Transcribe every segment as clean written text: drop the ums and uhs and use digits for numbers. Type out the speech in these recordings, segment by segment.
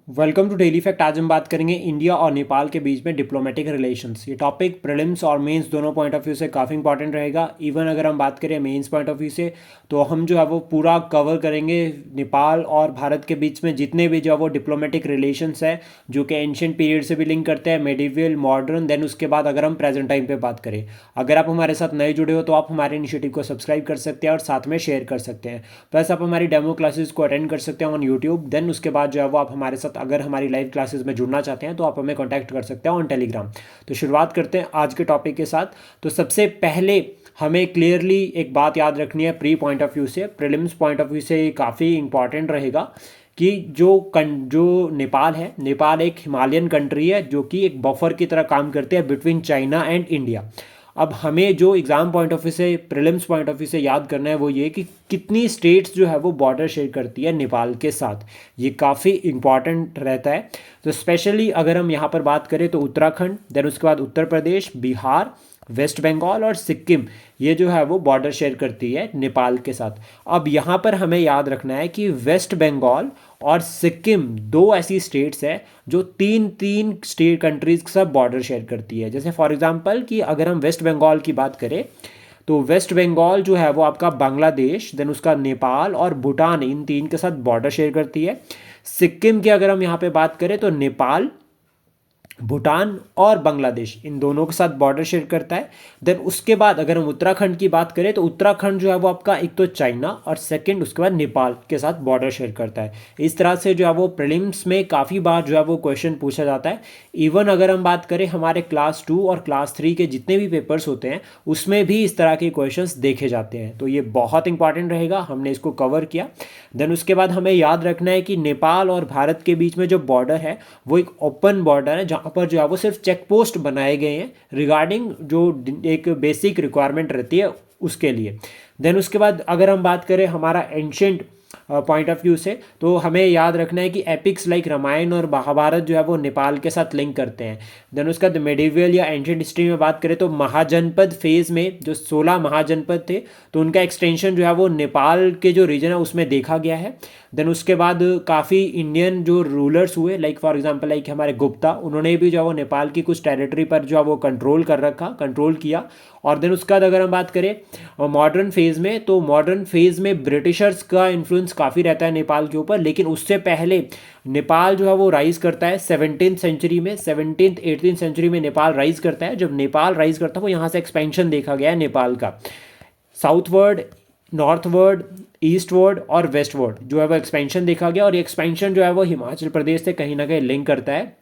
Welcome to daily fact. आज हम बात करेंगे इंडिया और नेपाल के बीच में डिप्लोमेटिक रिलेशंस। ये टॉपिक प्रीलिम्स और मेंस दोनों पॉइंट ऑफ व्यू से काफ़ी इंपॉर्टेंट रहेगा। इवन अगर हम बात करें मेंस पॉइंट ऑफ व्यू से तो हम जो है वो पूरा कवर करेंगे नेपाल और भारत के बीच में जितने भी जो है वो डिप्लोमेटिक रिलेशंस है, जो कि एंशियंट पीरियड से भी लिंक करते हैं, मेडिवल, मॉडर्न, देन उसके बाद अगर हम प्रेजेंट टाइम पे बात करें। अगर आप हमारे साथ नए जुड़े हो तो आप हमारे इनिशिएटिव को सब्सक्राइब कर सकते हैं और साथ में शेयर कर सकते हैं। प्लस आप हमारी डेमो क्लासेस को अटेंड कर सकते हैं ऑन यूट्यूब। देन उसके बाद जो है वो आप हमारे साथ अगर हमारी लाइव क्लासेस में जुड़ना चाहते हैं तो आप हमें कॉन्टैक्ट कर सकते हैं ऑन टेलीग्राम। तो शुरुआत करते हैं आज के टॉपिक के साथ। तो सबसे पहले हमें क्लियरली एक बात याद रखनी है प्री पॉइंट ऑफ व्यू से, प्रीलिम्स पॉइंट ऑफ व्यू से ये काफ़ी इंपॉर्टेंट रहेगा कि जो नेपाल है, नेपाल एक हिमालयन कंट्री है जो कि एक बफर की तरह काम करते हैं बिटवीन चाइना एंड इंडिया। अब हमें जो एग्ज़ाम पॉइंट ऑफ व्यू से, प्रीलिम्स पॉइंट ऑफ व्यू से याद करना है वो ये कि कितनी स्टेट्स जो है वो बॉर्डर शेयर करती है नेपाल के साथ। ये काफ़ी इंपॉर्टेंट रहता है। तो स्पेशली अगर हम यहाँ पर बात करें तो उत्तराखंड, देन उसके बाद उत्तर प्रदेश, बिहार, वेस्ट बंगाल और सिक्किम, ये जो है वो बॉर्डर शेयर करती है नेपाल के साथ। अब यहाँ पर हमें याद रखना है कि वेस्ट बंगाल और सिक्किम दो ऐसी स्टेट्स है जो तीन तीन स्टेट कंट्रीज के साथ बॉर्डर शेयर करती है। जैसे फॉर एग्जांपल कि अगर हम वेस्ट बंगाल की बात करें तो वेस्ट बंगाल जो है वो आपका बांग्लादेश, देन उसका नेपाल और भूटान, इन तीन के साथ बॉर्डर शेयर करती है। सिक्किम की अगर हम यहाँ पे बात करें तो नेपाल, भूटान और बांग्लादेश, इन दोनों के साथ बॉर्डर शेयर करता है। देन उसके बाद अगर हम उत्तराखंड की बात करें तो उत्तराखंड जो है वो आपका एक तो चाइना और सेकंड उसके बाद नेपाल के साथ बॉर्डर शेयर करता है। इस तरह से जो है वो प्रीलिम्स में काफ़ी बार जो है वो क्वेश्चन पूछा जाता है। इवन अगर हम बात करें हमारे क्लास 2 और क्लास 3 के जितने भी पेपर्स होते हैं उसमें भी इस तरह के क्वेश्चन देखे जाते हैं। तो ये बहुत इंपॉर्टेंट रहेगा, हमने इसको कवर किया। देन उसके बाद हमें याद रखना है कि नेपाल और भारत के बीच में जो बॉर्डर है वो एक ओपन बॉर्डर है जहाँ पर जो है वो सिर्फ चेक पोस्ट बनाए गए हैं रिगार्डिंग जो एक बेसिक रिक्वायरमेंट रहती है उसके लिए। देन उसके बाद अगर हम बात करें हमारा एंशेंट पॉइंट ऑफ व्यू से तो हमें याद रखना है कि एपिक्स लाइक रामायण और महाभारत जो है वो नेपाल के साथ लिंक करते हैं। देन उसका मेडिवल या एंशिएंट हिस्ट्री में बात करें तो महाजनपद फेज में जो 16 महाजनपद थे तो उनका एक्सटेंशन जो है वो नेपाल के जो रीजन है उसमें देखा गया है। देन उसके बाद काफ़ी इंडियन जो रूलर्स हुए, लाइक फॉर एग्जांपल लाइक हमारे गुप्ता, उन्होंने भी जो है वो नेपाल की कुछ टेरिटरी पर जो है वो कंट्रोल किया। और देन उसके बाद अगर हम बात करें मॉडर्न फेज़ में तो मॉडर्न फेज़ में ब्रिटिशर्स का इन्फ्लुएंस काफ़ी रहता है नेपाल के ऊपर, लेकिन उससे पहले नेपाल जो है वो राइज करता है 17th सेंचुरी में, 17th 18th सेंचुरी में नेपाल राइज करता है। जब नेपाल राइज करता है वो यहाँ से एक्सपेंशन देखा गया है नेपाल का, साउथवर्ड, नॉर्थवर्ड, ईस्टवर्ड और वेस्टवर्ड जो है वो एक्सपेंशन देखा गया। और ये एक्सपेंशन जो है वो हिमाचल प्रदेश से कहीं ना कहीं लिंक करता है।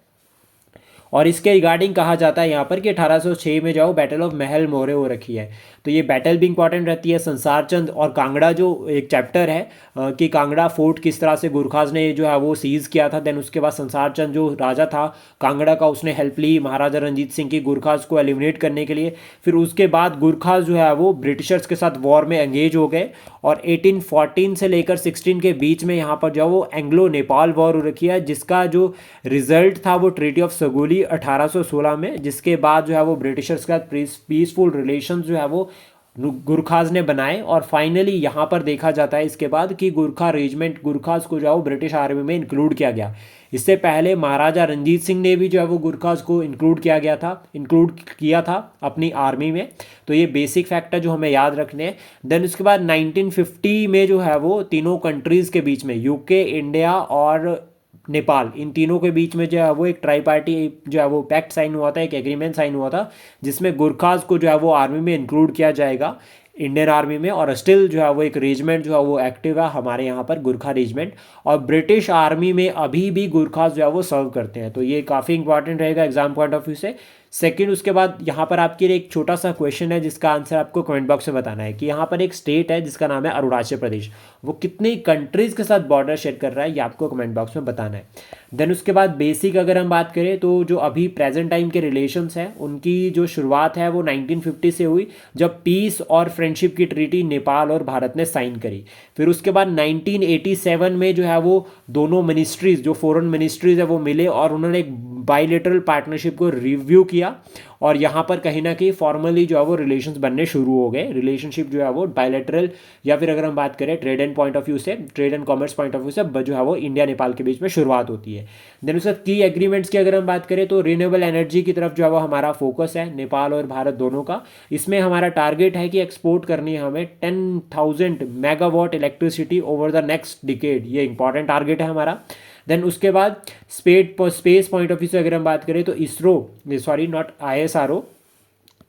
और इसके रिगार्डिंग कहा जाता है यहाँ पर कि 1806 में जो बैटल ऑफ महल मोरे हो रखी है। तो ये बैटल भी इंपॉर्टेंट रहती है। संसार चंद और कांगड़ा जो एक चैप्टर है कि कांगड़ा फोर्ट किस तरह से गुरखाज ने जो है वो सीज़ किया था। देन उसके बाद संसार चंद जो राजा था कांगड़ा का, उसने हेल्प ली महाराजा रंजीत सिंह की गुरखाज को एलिमिनेट करने के लिए। फिर उसके बाद गुरखाज जो है वो ब्रिटिशर्स के साथ वॉर में एंगेज हो गए और 1814 से लेकर 16 के बीच में यहाँ पर जो वो एंग्लो नेपाल वॉर हो रखी है, जिसका जो रिजल्ट था वो ट्रीटी ऑफ सगोली 1816 में, जिसके बाद जो है वो ब्रिटिशर्स का पीसफुल रिलेशन जो है वो गुरखाज ने बनाए। और फाइनली यहाँ पर देखा जाता है इसके बाद कि गुरखा रेजिमेंट, गुरखाज को जो है वो ब्रिटिश आर्मी में इंक्लूड किया गया। इससे पहले महाराजा रंजीत सिंह ने भी जो है वो गुरखाज को इंक्लूड किया था अपनी आर्मी में। तो ये बेसिक फैक्ट है जो हमें याद रखने हैं। देन उसके बाद 1950 में जो है वो तीनों कंट्रीज़ के बीच में, यूके, इंडिया और नेपाल, इन तीनों के बीच में जो है वो एक ट्राई पार्टी जो है वो पैक्ट साइन हुआ था, एक एग्रीमेंट साइन हुआ था, जिसमें गुरखाज को जो है वो आर्मी में इंक्लूड किया जाएगा, इंडियन आर्मी में। और स्टिल जो है वो एक रेजिमेंट जो है वो एक्टिव है हमारे यहाँ पर, गुरखा रेजिमेंट। और ब्रिटिश आर्मी में अभी भी गुरखाज जो है वो सर्व करते हैं। तो ये काफ़ी इंपॉर्टेंट रहेगा एग्जाम पॉइंट ऑफ व्यू से। सेकंड, उसके बाद यहाँ पर आपके लिए एक छोटा सा क्वेश्चन है जिसका आंसर आपको कमेंट बॉक्स में बताना है कि यहाँ पर एक स्टेट है जिसका नाम है अरुणाचल प्रदेश, वो कितनी कंट्रीज़ के साथ बॉर्डर शेयर कर रहा है, ये आपको कमेंट बॉक्स में बताना है। देन उसके बाद बेसिक अगर हम बात करें तो जो अभी प्रेजेंट टाइम के रिलेशंस हैं उनकी जो शुरुआत है वो 1950 से हुई, जब पीस और फ्रेंडशिप की ट्रीटी नेपाल और भारत ने साइन करी। फिर उसके बाद 1987 में जो है वो दोनों मिनिस्ट्रीज़, जो फॉरेन मिनिस्ट्रीज़ है वो मिले और उन्होंने एक बायलेटरल पार्टनरशिप को रिव्यू किया और यहाँ पर कहीं ना कहीं फॉर्मली जो है वो रिलेशंस बनने शुरू हो गए। रिलेशनशिप जो है वो बायलेटरल या फिर अगर हम बात करें trade and point of view से, trade and commerce point of view से जो है वो इंडिया नेपाल के बीच में शुरुआत होती है। देन उसके की एग्रीमेंट्स की अगर हम बात करें तो रिन्यूएबल एनर्जी की तरफ जो है वो हमारा फोकस है नेपाल और भारत दोनों का। इसमें हमारा टारगेट है कि एक्सपोर्ट करनी है हमें 10,000 megawatt electricity over the next decade, ये इंपॉर्टेंट टारगेट है हमारा। देन उसके बाद स्पेस पॉइंट ऑफ व्यू से अगर हम बात करें तो इसरो, सॉरी नॉट ISRO,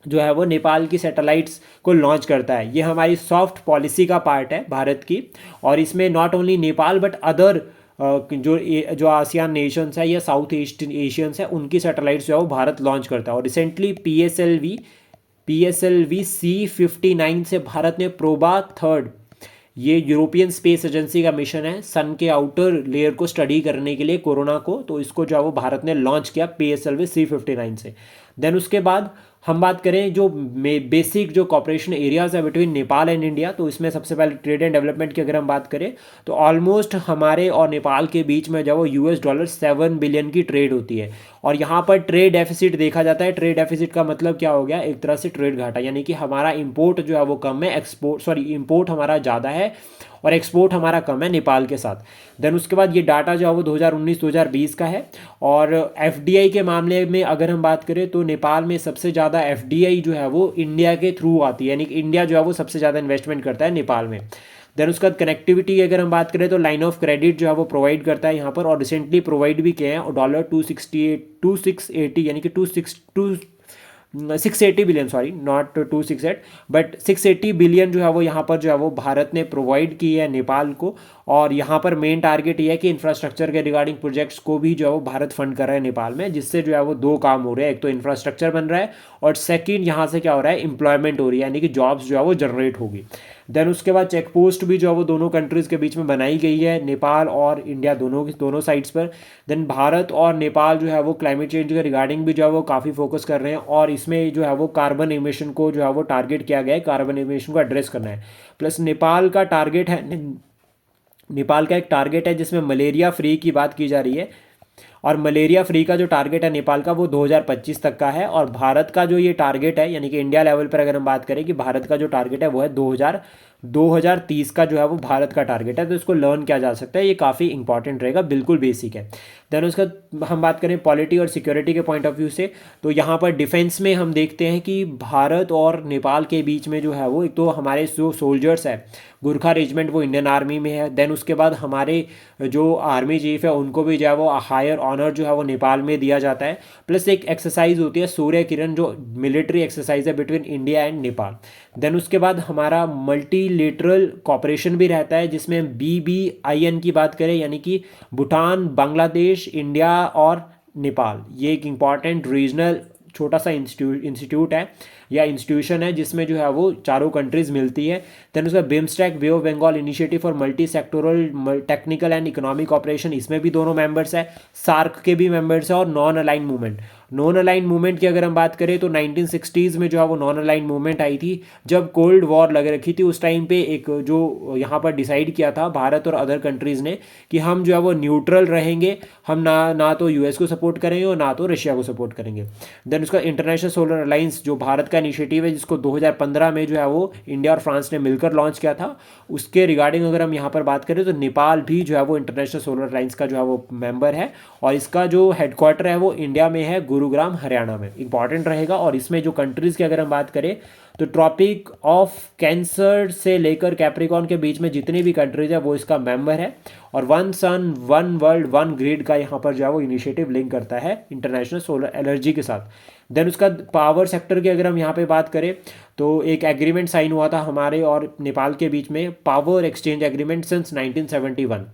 जो है वो नेपाल की सैटेलाइट्स को लॉन्च करता है। ये हमारी सॉफ्ट पॉलिसी का पार्ट है भारत की, और इसमें not only Nepal but other जो आसियान नेशंस है या साउथ ईस्ट एशियंस है उनकी सैटेलाइट्स जो है वो भारत लॉन्च करता है। और रिसेंटली PSLV C-59 से भारत ने प्रोबा थर्ड, ये यूरोपियन स्पेस एजेंसी का मिशन है सन के आउटर लेयर को स्टडी करने के लिए कोरोना को, तो इसको जो है वो भारत ने लॉन्च किया PSLV C-59 से। देन उसके बाद हम बात करें जो बेसिक जो कॉपरेशन एरियाज है बिटवीन नेपाल एंड इंडिया, तो इसमें सबसे पहले ट्रेड एंड डेवलपमेंट की अगर हम बात करें तो ऑलमोस्ट हमारे और नेपाल के बीच में जो वो $7 बिलियन की ट्रेड होती है। और यहाँ पर ट्रेड डेफिसिट देखा जाता है। ट्रेड डेफिसिट का मतलब क्या हो गया, एक तरह से ट्रेड घाटा, यानी कि हमारा इंपोर्ट जो है वो कम है, इंपोर्ट हमारा ज़्यादा है और एक्सपोर्ट हमारा कम है नेपाल के साथ। देन उसके बाद ये डाटा जो है वो 2019-2020 का है। और FDI के मामले में अगर हम बात करें तो नेपाल में सबसे ज़्यादा FDI जो है वो इंडिया के थ्रू आती है, यानी कि इंडिया जो है वो सबसे ज़्यादा इन्वेस्टमेंट करता है नेपाल में। देन उसके बाद कनेक्टिविटी की अगर हम बात करें तो लाइन ऑफ क्रेडिट जो है वो प्रोवाइड करता है यहाँ पर, और रिसेंटली प्रोवाइड भी किए हैं। और $268 यानी कि 680 billion, sorry not 268 but 680 billion जो है वो यहाँ पर जो है वो भारत ने प्रोवाइड की है नेपाल को। और यहाँ पर मेन टारगेट ये है कि इंफ्रास्ट्रक्चर के रिगार्डिंग प्रोजेक्ट्स को भी जो है वो भारत फंड कर रहा है नेपाल में, जिससे जो है वो दो काम हो रहे हैं, एक तो इंफ्रास्ट्रक्चर बन रहा है और सेकंड यहाँ से क्या हो रहा है, एम्प्लॉयमेंट हो रही है, यानी कि जॉब्स जो है वो जनरेट होगी। देन उसके बाद चेक पोस्ट भी जो है वो दोनों कंट्रीज़ के बीच में बनाई गई है, नेपाल और इंडिया दोनों साइड्स पर। देन भारत और नेपाल जो है वो क्लाइमेट चेंज के रिगार्डिंग भी जो है वो काफ़ी फोकस कर रहे हैं, और इसमें जो है वो कार्बन एमिशन को जो है वो टारगेट किया गया है, कार्बन एमिशन को एड्रेस करना है। प्लस नेपाल का एक टारगेट है जिसमें मलेरिया फ्री की बात की जा रही है, और मलेरिया फ्री का जो टारगेट है नेपाल का वो 2025 तक का है। और भारत का जो ये टारगेट है, यानी कि इंडिया लेवल पर अगर हम बात करें कि भारत का जो टारगेट है वो है 2030 का जो है वो भारत का टारगेट है। तो इसको लर्न किया जा सकता है, ये काफ़ी इंपॉर्टेंट रहेगा, बिल्कुल बेसिक है। देन उसका हम बात करें पॉलिटी और सिक्योरिटी के पॉइंट ऑफ व्यू से, तो यहाँ पर डिफेंस में हम देखते हैं कि भारत और नेपाल के बीच में जो है वो, एक तो हमारे जो सोल्जर्स है गुरखा रेजिमेंट वो इंडियन आर्मी में है। देन उसके बाद हमारे जो आर्मी चीफ है उनको भी जो है वो हायर ऑनर जो है वो नेपाल में दिया जाता है। प्लस एक एक्सरसाइज होती है सूर्य किरण, जो मिलिट्री एक्सरसाइज है between India and Nepal. Then उसके बाद हमारा मल्टीलेटरल कॉपरेशन भी रहता है, जिसमें BBIN की बात करें, यानी कि भूटान, बांग्लादेश, इंडिया और नेपाल, ये एक इम्पॉर्टेंट रीजनल छोटा सा इंस्टीट्यूट है या इंस्टीट्यूशन है जिसमें जो है वो चारों कंट्रीज़ मिलती है। देन उसका BIMSTEC Bay of Bengal initiative for multi sectoral technical and economic operation, इसमें भी दोनों मेंबर्स है। सार्क के भी मेंबर्स है। और नॉन अलाइन मूवमेंट की अगर हम बात करें तो 1960s में जो है वो नॉन अलाइन मूवमेंट आई थी, जब कोल्ड वॉर लग रखी थी। उस टाइम पे एक जो यहाँ पर डिसाइड किया था भारत और अदर कंट्रीज़ ने कि हम जो है वो न्यूट्रल रहेंगे, हम ना तो US को सपोर्ट करेंगे और ना तो रशिया को सपोर्ट करेंगे। देन उसका इंटरनेशनल सोलर अलायंस जो भारत का इनिशिएटिव है, जिसको 2015 में जो है वो इंडिया और फ्रांस ने मिलकर लॉन्च किया था, उसके रिगार्डिंग अगर हम यहाँ पर बात करें तो नेपाल भी जो है वो इंटरनेशनल सोलर अलायंस का जो है वो मेंबर है, और इसका जो हेडक्वार्टर है वो इंडिया में है, गुरुग्राम हरियाणा में। इंपॉर्टेंट रहेगा। और इसमें जो कंट्रीज़ की अगर हम बात करें तो ट्रॉपिक ऑफ कैंसर से लेकर कैप्रिकॉन के बीच में जितनी भी कंट्रीज है वो इसका मेंबर है। और one sun one world one grid का यहाँ पर जो है वो इनिशिएटिव लिंक करता है इंटरनेशनल सोलर एनर्जी के साथ। देन उसका पावर सेक्टर की अगर हम यहाँ पे बात करें तो एक एग्रीमेंट साइन हुआ था हमारे और नेपाल के बीच में, पावर एक्सचेंज एग्रीमेंट सिंस 1971,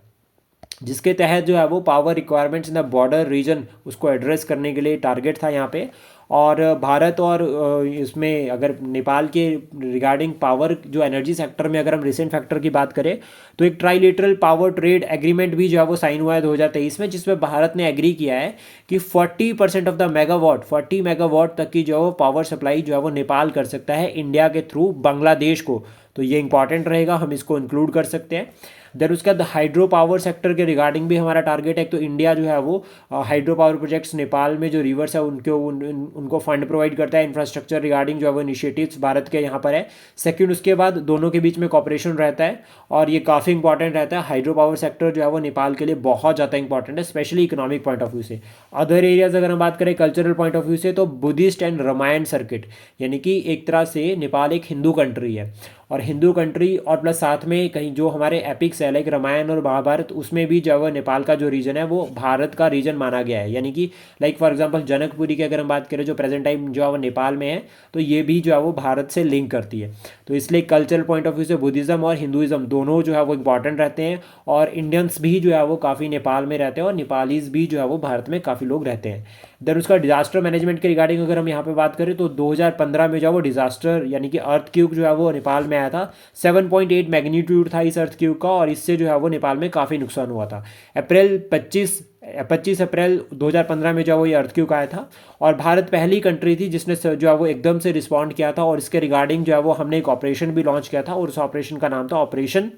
जिसके तहत जो है वो power requirements in the border region उसको एड्रेस करने के लिए टारगेट था यहाँ पे। और भारत और इसमें अगर नेपाल के रिगार्डिंग पावर जो एनर्जी सेक्टर में अगर हम रिसेंट फैक्टर की बात करें तो एक ट्राइलेटरल पावर ट्रेड एग्रीमेंट भी जो है वो साइन हुआ है 2023 में, जिसमें भारत ने एग्री किया है कि 40% ऑफ द मेगावाट 40 मेगावाट तक की जो है वो पावर सप्लाई जो है वो नेपाल कर सकता है इंडिया के थ्रू बांग्लादेश को। तो ये इंपॉर्टेंट रहेगा, हम इसको इंक्लूड कर सकते हैं। देन उसके बाद हाइड्रो पावर सेक्टर के रिगार्डिंग भी हमारा टारगेट है। तो इंडिया जो है वो हाइड्रो पावर प्रोजेक्ट्स नेपाल में जो रिवर्स है उनको फंड प्रोवाइड करता है, इंफ्रास्ट्रक्चर रिगार्डिंग जो है वो इनिशिएटिव्स भारत के यहाँ पर है। सेकंड, उसके बाद दोनों के बीच में कॉपरेशन रहता है और ये काफ़ी इंपॉर्टेंट रहता है। हाइड्रो पावर सेक्टर जो है वो नेपाल के लिए बहुत ज़्यादा इंपॉर्टेंट है, specially economic point of view से। अदर एरियाज अगर हम बात करें कल्चरल पॉइंट ऑफ व्यू से, तो बुद्धिस्ट एंड रामायण सर्किट, यानी कि एक तरह से नेपाल एक हिंदू कंट्री है और हिंदू कंट्री और प्लस साथ में कहीं जो हमारे एपिक्स है लाइक रामायण और महाभारत, उसमें भी जो है नेपाल का जो रीजन है वो भारत का रीजन माना गया है। यानी कि लाइक फॉर एग्जांपल जनकपुरी की अगर हम बात करें जो प्रेजेंट टाइम जो है वो नेपाल में है, तो ये भी जो है वो भारत से लिंक करती है। तो इसलिए कल्चरल पॉइंट ऑफ व्यू से बुद्धिज़्म और हिंदुज़म दोनों जो है वो इंपॉर्टेंट रहते हैं और इंडियंस भी जो है वो काफ़ी नेपाल में रहते हैं और नेपालीज भी जो है वो भारत में काफ़ी लोग रहते हैं। देन उसका डिजास्टर मैनेजमेंट के रिगार्डिंग अगर हम यहाँ पे बात करें तो 2015 में जो है वो डिजास्टर यानी कि अर्थ क्यूब जो है वो नेपाल में आया था। 7.8 मैग्नीट्यूड था इस अर्थ क्यूब का और इससे जो है वो नेपाल में काफ़ी नुकसान हुआ था। 25 अप्रैल 2015 में जो है वो ये अर्थ क्यूब आया था और भारत पहली कंट्री थी जिसने जो है वो एकदम से रिस्पॉन्ड किया था और इसके रिगार्डिंग जो है वो हमने एक ऑपरेशन भी लॉन्च किया था और उस ऑपरेशन का नाम था ऑपरेशन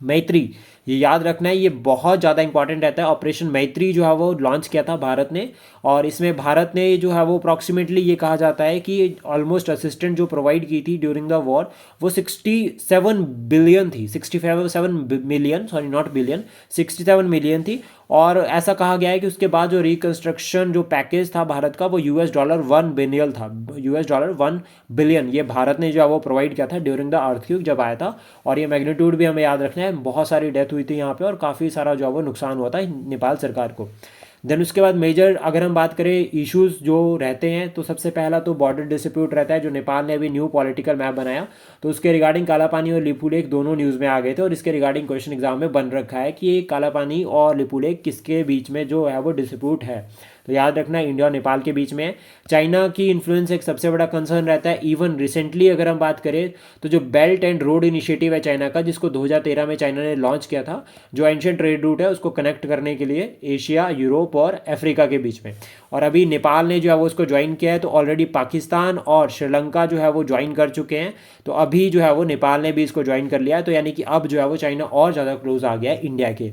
मैत्री। ये याद रखना है, ये बहुत ज़्यादा इंपॉर्टेंट रहता है। ऑपरेशन मैत्री जो है वो लॉन्च किया था भारत ने और इसमें भारत ने जो है वो अप्रॉक्सीमेटली ये कहा जाता है कि ऑलमोस्ट असिस्टेंट जो प्रोवाइड की थी ड्यूरिंग द वॉर वो 67 बिलियन थी, 67 million, sorry not billion, 67 million थी। और ऐसा कहा गया है कि उसके बाद जो रिकंस्ट्रक्शन जो पैकेज था भारत का वो $1 बिलियन था, $1 बिलियन ये भारत ने जो है वो प्रोवाइड किया था ड्यूरिंग द अर्थक्वेक जब आया था। और ये मैग्नीट्यूड भी हमें याद रखना है, बहुत सारी डेथ हुई थी यहाँ पे और काफ़ी सारा जो है वो नुकसान हुआ था नेपाल सरकार को। देन उसके बाद मेजर अगर हम बात करें इश्यूज जो रहते हैं तो सबसे पहला तो बॉर्डर डिस्प्यूट रहता है जो नेपाल ने अभी न्यू पॉलिटिकल मैप बनाया, तो उसके रिगार्डिंग कालापानी और लिपुलेख दोनों न्यूज़ में आ गए थे और इसके रिगार्डिंग क्वेश्चन एग्जाम में बन रखा है कि कालापानी और लिपुलेख किसके बीच में जो है वो डिस्प्यूट है। तो याद रखना इंडिया और नेपाल के बीच में चाइना की इन्फ्लुएंस एक सबसे बड़ा कंसर्न रहता है। इवन रिसेंटली अगर हम बात करें तो जो बेल्ट एंड रोड इनिशिएटिव है चाइना का, जिसको 2013 में चाइना ने लॉन्च किया था, जो एंशियंट ट्रेड रूट है उसको कनेक्ट करने के लिए एशिया, यूरोप और अफ्रीका के बीच में, और अभी नेपाल ने जो है वो उसको ज्वाइन किया है। तो ऑलरेडी पाकिस्तान और श्रीलंका जो है वो ज्वाइन कर चुके हैं, तो अभी जो है वो नेपाल ने भी इसको ज्वाइन कर लिया है। तो यानी कि अब जो है वो चाइना और ज़्यादा क्लोज आ गया है इंडिया के।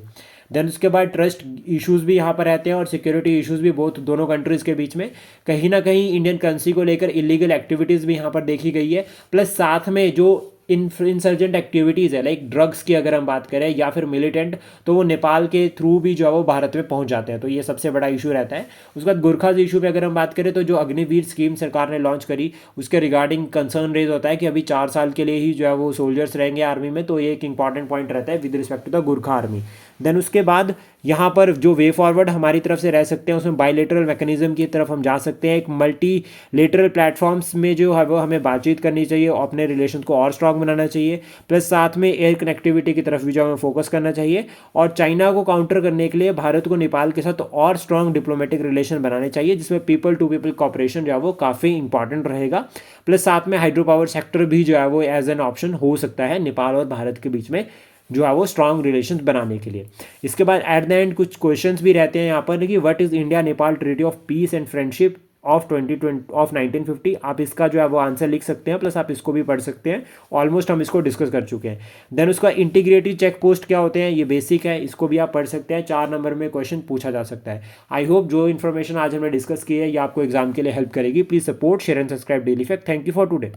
देन उसके बाद ट्रस्ट इश्यूज भी यहाँ पर रहते हैं और सिक्योरिटी इश्यूज भी बहुत दोनों कंट्रीज़ के बीच में। कहीं ना कहीं इंडियन करेंसी को लेकर इलीगल एक्टिविटीज़ भी यहाँ पर देखी गई है, प्लस साथ में जो इंसर्जेंट एक्टिविटीज़ है लाइक ड्रग्स की अगर हम बात करें या फिर मिलिटेंट, तो वो नेपाल के थ्रू भी जो है वो भारत में पहुंच जाते हैं। तो ये सबसे बड़ा इशू रहता है। उसके बाद गुरखाज इशू पे अगर हम बात करें तो जो अग्निवीर स्कीम सरकार ने लॉन्च करी उसके रिगार्डिंग कंसर्न रेज होता है कि अभी 4 साल के लिए ही जो है वो सोल्जर्स रहेंगे आर्मी में, तो ये एक इंपॉर्टेंट पॉइंट रहता है with respect to the Gurkha army. Then उसके बाद यहाँ पर जो वे फॉरवर्ड हमारी तरफ से रह सकते हैं उसमें बायलेटरल मैकेनिज्म की तरफ हम जा सकते हैं। एक मल्टी लेटरल प्लेटफॉर्म्स में जो है वो हमें बातचीत करनी चाहिए और अपने रिलेशन को और स्ट्रॉन्ग बनाना चाहिए, प्लस साथ में एयर कनेक्टिविटी की तरफ भी जो हमें फोकस करना चाहिए। और चाइना को काउंटर करने के लिए भारत को नेपाल के साथ और स्ट्रॉन्ग डिप्लोमेटिक रिलेशन बनाने चाहिए, जिसमें पीपल टू पीपल कॉपरेशन जो है वो काफ़ी इंपॉर्टेंट रहेगा। प्लस साथ में हाइड्रो पावर सेक्टर भी जो है वो एज एन ऑप्शन हो सकता है नेपाल और भारत के बीच में जो है वो स्ट्रॉन्ग रिलेशंस बनाने के लिए। इसके बाद एट द एंड कुछ क्वेश्चंस भी रहते हैं यहाँ पर कि what is India Nepal treaty of peace and friendship of 1950। आप इसका जो है वो आंसर लिख सकते हैं, प्लस आप इसको भी पढ़ सकते हैं। ऑलमोस्ट हम इसको डिस्कस कर चुके हैं। देन उसका इंटीग्रेटेड चेक पोस्ट क्या होते हैं, ये बेसिक है, इसको भी आप पढ़ सकते हैं। 4 नंबर में क्वेश्चन पूछा जा सकता है। आई होप जो इन्फॉर्मेशन आज हमने डिस्कस की है ये आपको एग्जाम के लिए हेल्प करेगी। Please support, share and subscribe daily fact. Thank you for today.